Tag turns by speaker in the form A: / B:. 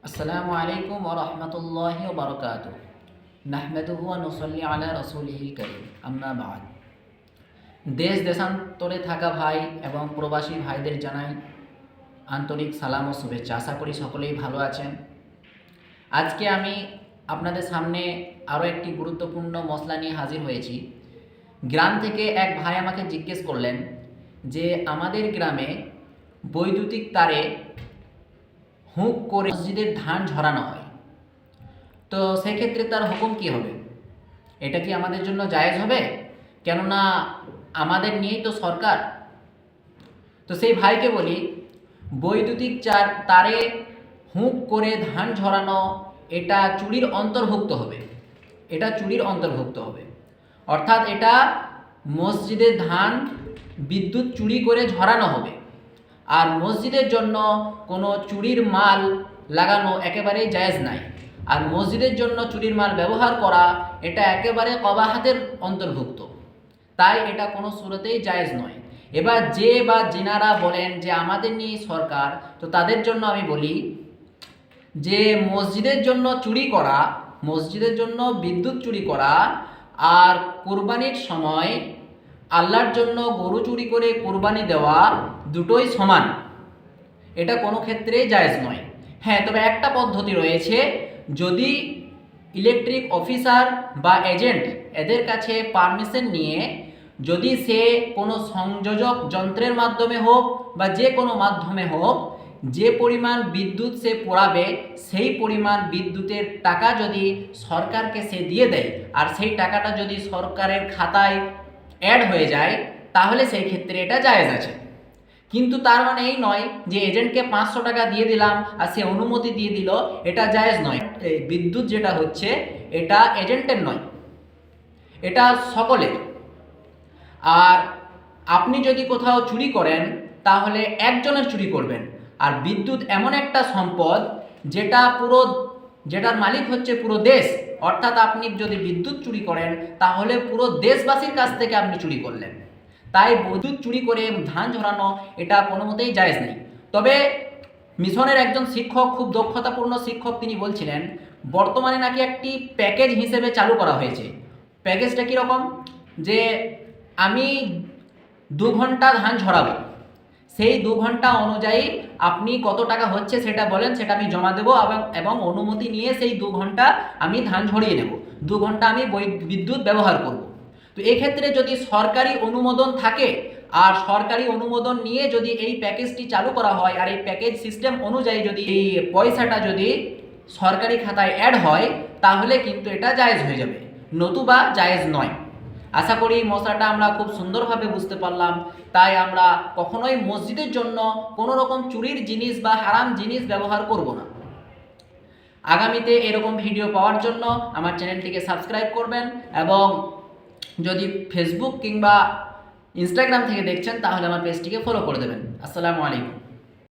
A: আসসালামু আলাইকুম ওয়া রাহমাতুল্লাহি ওয়া বারাকাতুহু নাহমাদুহু ওয়া নুসাল্লি আলা রাসূলিহিল কারীম আম্মা বা'দ। দেশ দেশান্তরে থাকা ভাই এবং প্রবাসী ভাইদের জানাই আন্তরিক সালাম ও শুভেচ্ছা। আশা করি সকলেই ভালো আছেন। আজকে আমি আপনাদের সামনে আরও একটি গুরুত্বপূর্ণ মসলা নিয়ে হাজির হয়েছি। গ্রাম থেকে এক ভাই আমাকে জিজ্ঞেস করলেন যে আমাদের গ্রামে বৈদ্যুতিক তারে হুক করে মসজিদের ধান ঝরানো হয়, তো সেক্ষেত্রে তার হুকুম কী হবে? এটা কি আমাদের জন্য জায়েজ হবে? কেননা আমাদের নিয়েই তো সরকার। তো সেই ভাইকে বলি, বৈদ্যুতিক তারে হুক করে ধান ঝরানো এটা চুরির অন্তর্ভুক্ত হবে। এটা চুরির অন্তর্ভুক্ত হবে, অর্থাৎ এটা মসজিদের ধান বিদ্যুৎ চুরি করে ঝরানো হবে। আর মসজিদের জন্য কোনো চুরির মাল লাগানো একেবারেই জায়েজ নাই। আর মসজিদের জন্য চুরির মাল ব্যবহার করা এটা একেবারে কবাহাতের অন্তর্ভুক্ত, তাই এটা কোনো সুরতেই জায়েজ নয়। এবার যে বা যিনারা বলেন যে আমাদের নিয়ে সরকার, তো তাদের জন্য আমি বলি যে মসজিদের জন্য চুরি করা, মসজিদের জন্য বিদ্যুৎ চুরি করা আর কোরবানির সময় আল্লাহর জন্য গরু চুরি করে কোরবানি দেওয়া দুটোই সমান, এটা কোনো ক্ষেত্রেই জায়েজ নয়। হ্যাঁ, তবে একটা পদ্ধতি রয়েছে, যদি ইলেকট্রিক অফিসার বা এজেন্ট এদের কাছে পারমিশন নিয়ে যদি সে কোনো সংযোজক যন্ত্রের মাধ্যমে হোক বা যে কোনো মাধ্যমে হোক, যে পরিমাণ বিদ্যুৎ সে পোড়াবে সেই পরিমাণ বিদ্যুতের টাকা যদি সরকারকে সে দিয়ে দেয় আর সেই টাকাটা যদি সরকারের খাতায় অ্যাড হয়ে যায়, তাহলে সেই ক্ষেত্রে এটা জায়েজ আছে। কিন্তু তার মানে এই নয় যে এজেন্টকে 500 টাকা দিয়ে দিলাম আর সে অনুমতি দিয়ে দিল, এটা জায়েজ নয়। এই বিদ্যুৎ যেটা হচ্ছে এটা এজেন্টের নয়, এটা সকলের। আর আপনি যদি কোথাও চুরি করেন তাহলে একজনের চুরি করবেন। আর বিদ্যুৎ এমন একটা সম্পদ যেটার মালিক হচ্ছে পুরো দেশ, অর্থাৎ আপনি যদি বিদ্যুৎ চুরি করেন তাহলে পুরো দেশবাসীর কাছ থেকে আপনি চুরি করলেন। তাই বিদ্যুৎ চুরি করে ধান ঝরানো এটা কোনো মতেই জায়েজ নেই। তবে মিশনের একজন শিক্ষক, খুব দক্ষতাপূর্ণ শিক্ষক, তিনি বলছিলেন বর্তমানে নাকি একটি প্যাকেজ হিসেবে চালু করা হয়েছে। প্যাকেজটা কীরকম, যে আমি 2 ঘন্টা ধান ঝরাবো, সেই 2 ঘন্টা অনুযায়ী আপনি কত টাকা হচ্ছে সেটা বলেন, সেটা আমি জমা দেবো এবং অনুমতি নিয়ে সেই 2 ঘন্টা আমি ধান ঝরিয়ে নেব, 2 ঘন্টা আমি বিদ্যুৎ ব্যবহার করব। তো এক্ষেত্রে যদি সরকারি অনুমোদন থাকে আর সরকারি অনুমোদন নিয়ে যদি এই প্যাকেজটি চালু করা হয় আর এই প্যাকেজ সিস্টেম অনুযায়ী যদি এই পয়সাটা যদি সরকারি খাতায় অ্যাড হয়, তাহলে কিন্তু এটা জায়েজ হয়ে যাবে, নতুবা জায়েজ নয়। আশা করি মশলাটা আমরা খুব সুন্দরভাবে বুঝতে পারলাম। তাই আমরা কখনোই মসজিদের জন্য কোনো রকম চুরির জিনিস বা হারাম জিনিস ব্যবহার করব না। আগামীতে এরকম ভিডিও পাওয়ার জন্য আমার চ্যানেলটিকে সাবস্ক্রাইব করবেন এবং যদি ফেসবুক কিংবা ইনস্টাগ্রাম থেকে দেখছেন তাহলে আমার পেজটিকে ফলো করে দেবেন। আসসালামু আলাইকুম।